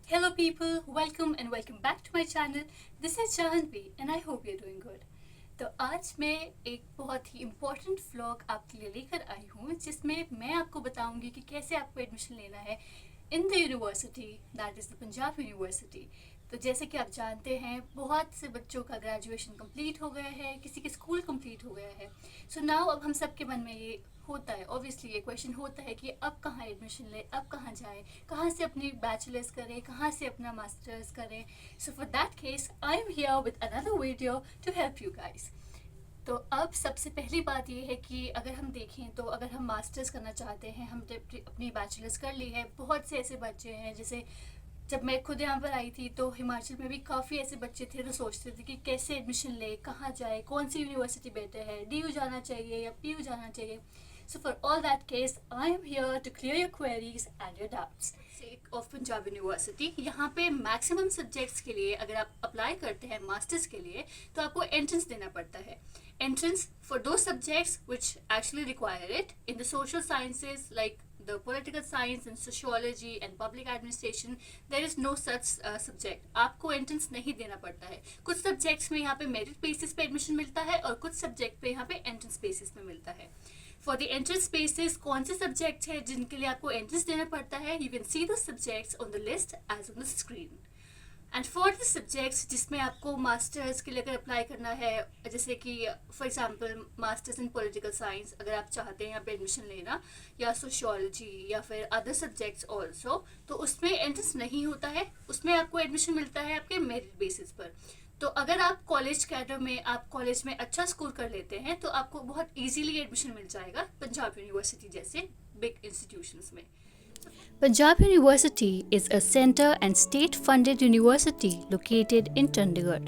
Hello people, welcome back to my channel. This is Jahanvi and I hope you're doing good. तो आज मैं एक बहुत ही important vlog आपके लिए लेकर आई हूँ जिसमें मैं आपको बताऊंगी कि कैसे आपको एडमिशन लेना है in the university that is the Punjab university. तो जैसे कि आप जानते हैं बहुत से बच्चों का ग्रेजुएशन कंप्लीट हो गया है, किसी के स्कूल कंप्लीट हो गया है। सो नाउ अब हम सबके मन में ये होता है, ऑब्वियसली ये क्वेश्चन होता है कि अब कहाँ एडमिशन ले, अब कहाँ जाएं, कहाँ से अपनी बैचलर्स करें, कहाँ से अपना मास्टर्स करें। So for that case I am here with another video to help you guys. तो अब सबसे पहली बात ये है कि अगर हम देखें तो अगर हम मास्टर्स करना चाहते हैं, हम अपनी बैचलर्स कर ली है, बहुत से ऐसे बच्चे हैं जैसे जब मैं खुद यहाँ पर आई थी तो हिमाचल में भी काफ़ी ऐसे बच्चे थे जो सोचते थे कि कैसे एडमिशन ले, कहाँ जाए, कौन सी यूनिवर्सिटी बेटर है, डीयू जाना चाहिए या पीयू जाना चाहिए। So for all that case I am here to clear your queries and your doubts. Of Punjab university यहाँ पे मैक्सिमम सब्जेक्ट्स के लिए अगर आप अप्लाई करते हैं मास्टर्स के लिए तो आपको एंट्रेंस देना पड़ता है। Entrance for those subjects which actually require it in the social sciences like the political science and sociology and public administration, there is no such subject. आपको entrance नहीं देना पड़ता है। कुछ subjects में यहाँ पे merit basis पे admission मिलता है और कुछ subject पे यहाँ पे entrance basis में मिलता है। For the entrance basis कौन से subject है जिनके लिए आपको entrance देना पड़ता है, you can see the subjects on the list as on the screen. And for the subjects जिसमें आपको मास्टर्स के लिए अगर अप्लाई करना है, जैसे कि for example masters in political science अगर आप चाहते हैं यहाँ पे एडमिशन लेना, या सोशियोलॉजी या फिर अदर सब्जेक्ट्स ऑल्सो, तो उसमें एंट्रेंस नहीं होता है, उसमें आपको एडमिशन मिलता है आपके मेरिट बेसिस पर। तो अगर आप कॉलेज कैडर में आप कॉलेज में अच्छा स्कोर कर लेते हैं तो आपको बहुत ईजीली एडमिशन मिल जाएगा पंजाब यूनिवर्सिटी जैसे बिग इंस्टीट्यूशंस में। Punjab University is a centre and state-funded university located in Chandigarh.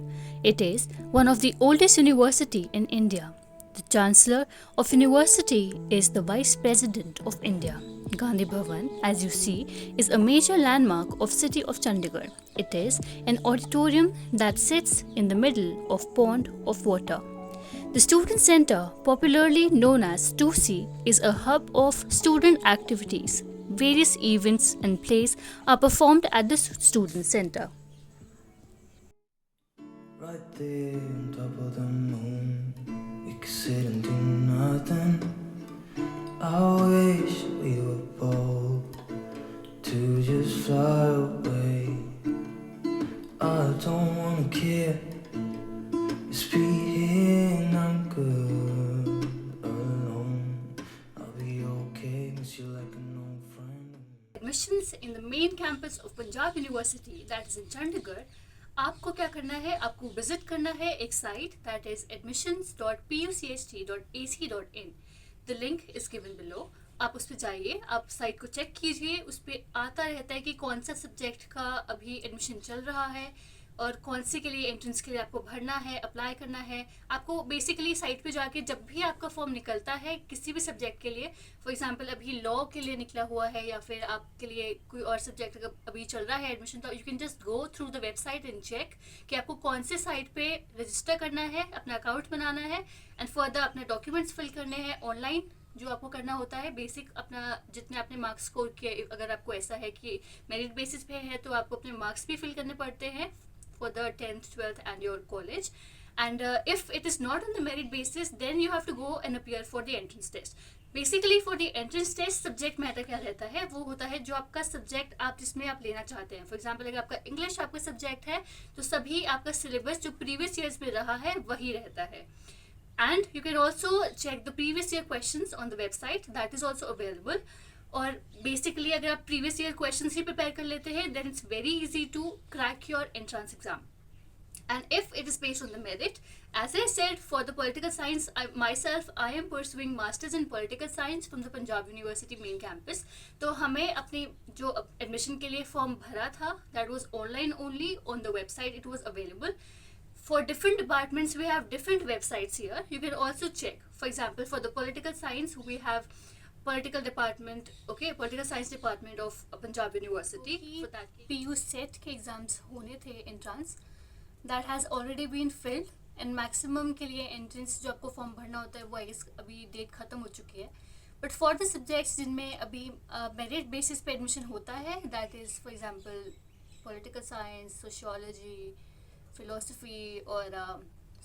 It is one of the oldest university in India. The Chancellor of University is the Vice President of India. Gandhi Bhavan, as you see, is a major landmark of city of Chandigarh. It is an auditorium that sits in the middle of pond of water. The Student Centre, popularly known as 2C, is a hub of student activities. Various events and plays are performed at the Student Centre. Right there on top of the moon, we could sit and do nothing. I wish we were bold to just fly away. I don't wanna care, just be here and I'm good alone. I'll be okay, miss you like an old friend. Admissions in the main campus of Punjab University, that is in Chandigarh, आपको क्या करना है, आपको visit करना है एक site that is admissions.pucht.ac.in. The link is given below. आप उस पर जाइए, आप साइट को चेक कीजिए, उस पर आता रहता है कि कौन सा सब्जेक्ट का अभी एडमिशन चल रहा है और कौन से के लिए एंट्रेंस के लिए आपको भरना है, अप्लाई करना है। आपको बेसिकली साइट पे जाके जब भी आपका फॉर्म निकलता है किसी भी सब्जेक्ट के लिए, फॉर एग्जांपल अभी लॉ के लिए निकला हुआ है या फिर आपके लिए कोई और सब्जेक्ट अभी चल रहा है एडमिशन, तो you can just go through the website and check कि आपको कौन से साइट पे रजिस्टर करना है, अपना अकाउंट बनाना है एंड फर्दर अपने डॉक्यूमेंट्स फिल करने हैं ऑनलाइन। जो आपको करना होता है बेसिक अपना जितने आपने मार्क्स स्कोर किए, अगर आपको ऐसा है कि मेरिट बेसिस पे है तो आपको अपने मार्क्स भी फिल करने पड़ते हैं for the 10th, 12th and your college. And if it is not on the merit basis, then you have to go and appear for the entrance test. Basically for the entrance test subject matter क्या रहता है, वो होता है जो आपका subject आप जिसमें आप लेना चाहते हैं। फॉर एग्जांपल अगर आपका इंग्लिश आपका सब्जेक्ट है तो सभी आपका सिलेबस जो प्रीवियस ईयर्स में रहा है वही रहता है। And you can also check the previous year questions on the website, that is also available. और बेसिकली अगर आप प्रीवियस ईयर क्वेश्चंस ही प्रिपेयर कर लेते हैं then it's very easy to crack your entrance exam. And if it is based on the merit, as I said, for the political science, I am pursuing masters in political science from the Punjab University main campus. तो हमें अपनी जो admission के लिए form भरा था, that was online only on the website. It was available. For different departments, we have different websites here. You can also check. For example, for the political science, we have political department, okay, political science department of Punjab University. For that, PU set के exams होने थे entrance. That has already been filled and maximum के लिए entrance जो आपको form भरना होता है वो अभी डेट ख़त्म हो चुकी है. बट फॉर द सब्जेक्ट्स जिनमें अभी मेरिट बेसिस पे एडमिशन होता है, that is for example political science, sociology, philosophy और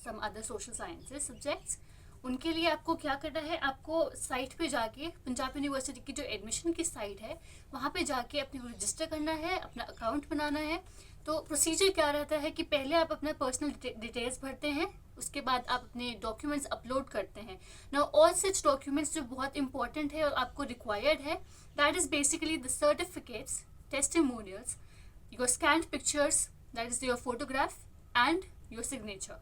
some other social sciences subjects, उनके लिए आपको क्या करना है, आपको साइट पे जाके पंजाब यूनिवर्सिटी की जो एडमिशन की साइट है वहाँ पे जाके अपने को रजिस्टर करना है, अपना अकाउंट बनाना है। तो प्रोसीजर क्या रहता है कि पहले आप अपना पर्सनल डिटेल्स भरते हैं, उसके बाद आप अपने डॉक्यूमेंट्स अपलोड करते हैं। नाउ ऑल सच डॉक्यूमेंट्स जो बहुत इंपॉर्टेंट है और आपको रिक्वायर्ड है, that is basically the certificates, testimonials, your scanned pictures, that is your photograph and your signature.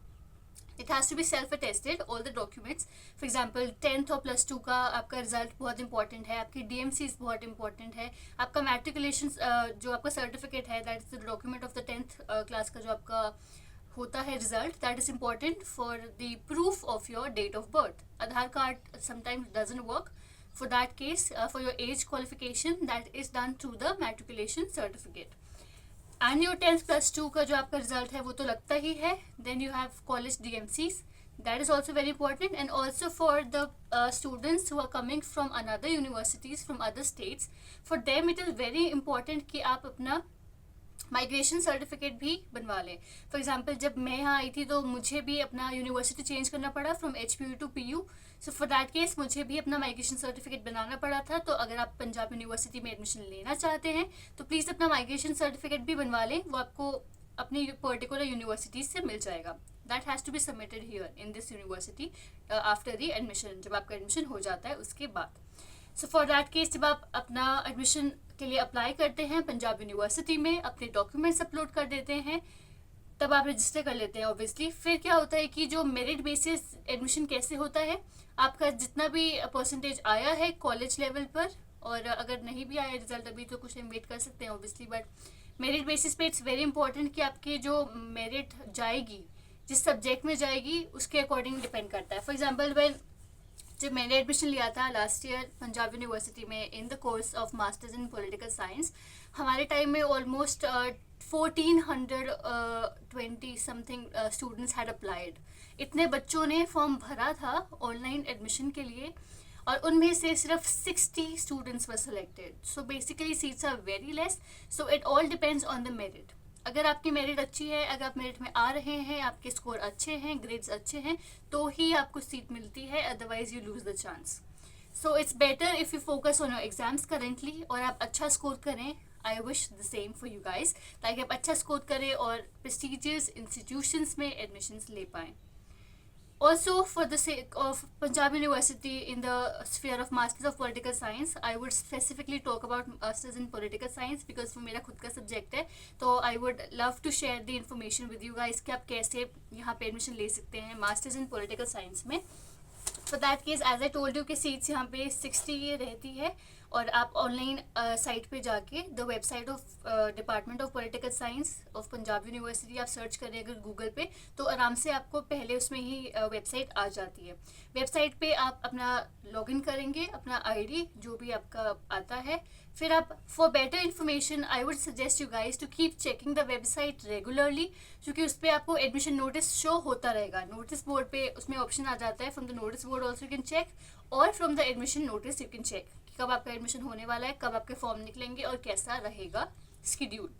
It has to be self-attested, all the documents. For example, 10th और plus 2 का आपका result बहुत important है, आपकी DMCs बहुत important है, आपका matriculation जो आपका सर्टिफिकेट है, that is the document of the 10th class का जो आपका होता है result, that is important for the proof of your date of birth. Aadhaar card sometimes doesn't work. For that case, for your age qualification, that is done through the matriculation certificate. And your 10th plus 2 का जो आपका result है वो तो लगता ही है. Then you have college DMCs, that is also very important. And also for the students who are coming from another universities, from other states, for them it is very important कि आप अपना migration certificate भी बनवा लें. For example जब मैं यहाँ आई थी तो मुझे भी अपना यूनिवर्सिटी चेंज करना पड़ा from HPU to PU. So for that case मुझे भी अपना माइग्रेशन सर्टिफिकेट बनाना पड़ा था. तो अगर आप पंजाब यूनिवर्सिटी में एडमिशन लेना चाहते हैं तो प्लीज़ अपना माइग्रेशन सर्टिफिकेट भी बनवा लें, वो आपको अपनी पर्टिकुलर यूनिवर्सिटी से मिल जाएगा. That has to be submitted here in this university after the admission, जब आपका एडमिशन हो जाता है उसके बाद. सो फॉर दैट केस जब आप अपना एडमिशन के लिए अप्लाई करते हैं पंजाब यूनिवर्सिटी में, अपने डॉक्यूमेंट्स अपलोड कर देते हैं, तब आप रजिस्टर कर लेते हैं ऑब्वियसली. फिर क्या होता है कि जो मेरिट बेसिस एडमिशन कैसे होता है, आपका जितना भी परसेंटेज आया है कॉलेज लेवल पर, और अगर नहीं भी आया रिजल्ट अभी तो कुछ टाइम वेट कर सकते हैं ऑब्वियसली, बट मेरिट बेसिस पे इट्स वेरी इंपॉर्टेंट कि आपकी जो मेरिट जाएगी, जिस सब्जेक्ट में जाएगी उसके अकॉर्डिंग डिपेंड करता है. फॉर एग्जाम्पल वेन जब मैंने एडमिशन लिया था लास्ट ईयर पंजाब यूनिवर्सिटी में in the course of masters in political science, हमारे टाइम में almost 1420 something students had applied. इतने बच्चों ने फॉर्म भरा था ऑनलाइन एडमिशन के लिए, और उनमें से सिर्फ 60 students were selected. So basically seats are very less. So it all depends on the merit. अगर आपकी मेरिट अच्छी है, अगर आप मेरिट में आ रहे हैं, आपके स्कोर अच्छे हैं, ग्रेड्स अच्छे हैं, तो ही आपको सीट मिलती है, otherwise you lose the chance. So it's better if you focus on your exams currently और आप अच्छा स्कोर करें. I wish the same for you guys, ताकि आप अच्छा स्कोर करें और प्रेस्टिजियस इंस्टीट्यूशंस में एडमिशन्स ले पाएँ. Also, for the sake of Punjab University in the sphere of Masters of Political Science, I would specifically talk about Masters in Political Science because वो मेरा खुद का सब्जेक्ट है. तो I would love to share the information with you guys कि आप कैसे यहाँ पे एडमिशन ले सकते हैं Masters in Political Science में. For that case, as I told you कि सीट्स यहाँ पे 60 रहती है, और आप ऑनलाइन साइट पे जाके the website of department of political science of Punjab university आप सर्च करें अगर गूगल पे, तो आराम से आपको पहले उसमें ही वेबसाइट आ जाती है. वेबसाइट पे आप अपना लॉगिन करेंगे, अपना आईडी जो भी आपका आता है. फिर आप for better information I would suggest you guys to keep checking the website regularly, क्योंकि उस पर आपको एडमिशन नोटिस शो होता रहेगा. नोटिस बोर्ड पे उसमें ऑप्शन आ जाता है, from the notice board also you can check, और from the admission notice you can check कब आपका एडमिशन होने वाला है, कब आपके फॉर्म निकलेंगे और कैसा रहेगा schedule.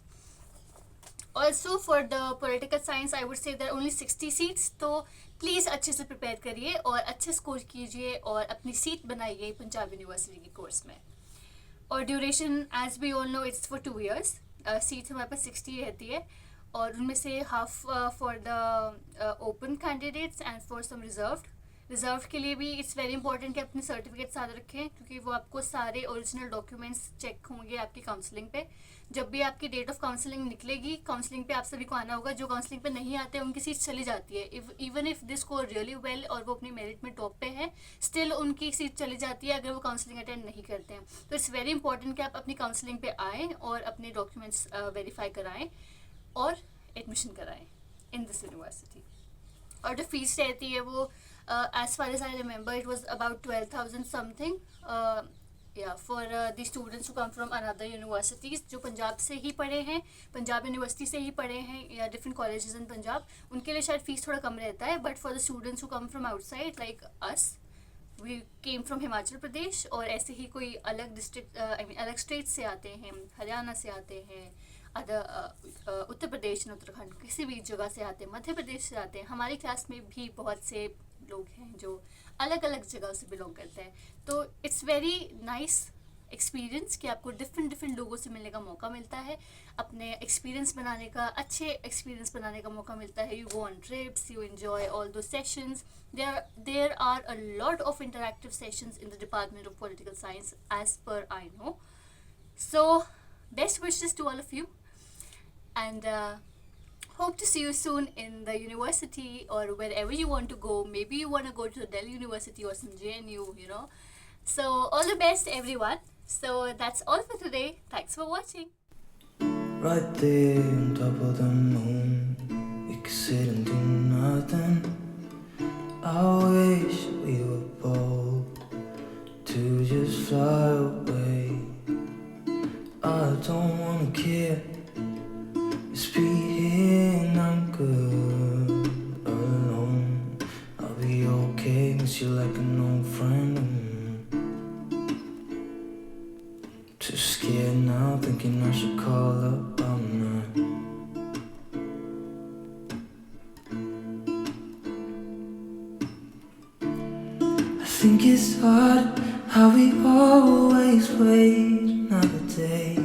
Also for the political science I would say there only 60 seats. तो प्लीज़ अच्छे से प्रिपेयर करिए और अच्छे स्कोर कीजिए और अपनी सीट बनाइए पंजाब यूनिवर्सिटी के कोर्स में. और duration as we all know it's for 2 years. Seats हमारे पास 60 रहती है, और उनमें से half for the open candidates and for some reserve के लिए भी इट्स वेरी इंपॉर्टेंट कि अपने सर्टिफिकेट साथ रखें, क्योंकि वो आपको सारे ओरिजिनल डॉक्यूमेंट्स चेक होंगे आपकी काउंसलिंग पे. जब भी आपकी डेट ऑफ काउंसलिंग निकलेगी, काउंसलिंग पे आप सभी को आना होगा. जो काउंसलिंग पे नहीं आते उनकी सीट चली जाती है. Even if this score really well और वो अपनी मेरिट में टॉप पे है, स्टिल उनकी सीट चली जाती है अगर वो काउंसलिंग अटेंड नहीं करते हैं. तो इट्स वेरी इंपॉर्टेंट कि आप अपनी काउंसलिंग पे आएँ और अपने डॉक्यूमेंट्स वेरीफाई कराएँ और एडमिशन कराएँ इन दिस यूनिवर्सिटी. और जो फीस रहती है वो as far as I remember it was about 12,000 something for the students who come from another universities, जो पंजाब से ही पढ़े हैं, पंजाब यूनिवर्सिटी से ही पढ़े हैं या डिफरेंट कॉलेजेस इन पंजाब, उनके लिए शायद फीस थोड़ा कम रहता है. But for the students who come from outside like us, we came from Himachal Pradesh, और ऐसे ही कोई अलग डिस्ट्रिक्ट अलग स्टेट से आते हैं, हरियाणा से आते हैं, अदर उत्तर प्रदेश और उत्तराखंड किसी भी जगह से आते हैं, मध्य प्रदेश से आते हैं, हमारी क्लास में भी बहुत से लोग हैं जो अलग अलग जगह से बिलोंग करते हैं. तो इट्स वेरी नाइस एक्सपीरियंस कि आपको डिफरेंट डिफरेंट लोगों से मिलने का मौका मिलता है, अपने एक्सपीरियंस बनाने का, अच्छे एक्सपीरियंस बनाने का मौका मिलता है. You go on trips, you enjoy all दो sessions. There are a lot of interactive sessions in the Department of Political Science as per I know. So best wishes to all of you, and hope to see you soon in the university or wherever you want to go. Maybe you want to go to Delhi University or some JNU, you know. So all the best everyone. So that's all for today. Thanks for watching. Right there on top of the moon, we could sit and do nothing. I wish we were bold to just fly away. I don't wanna care, just be here and I'm good alone. I'll be okay, miss you like an old friend. Too scared now, thinking I should call up all night. I think it's hard how we always wait another day.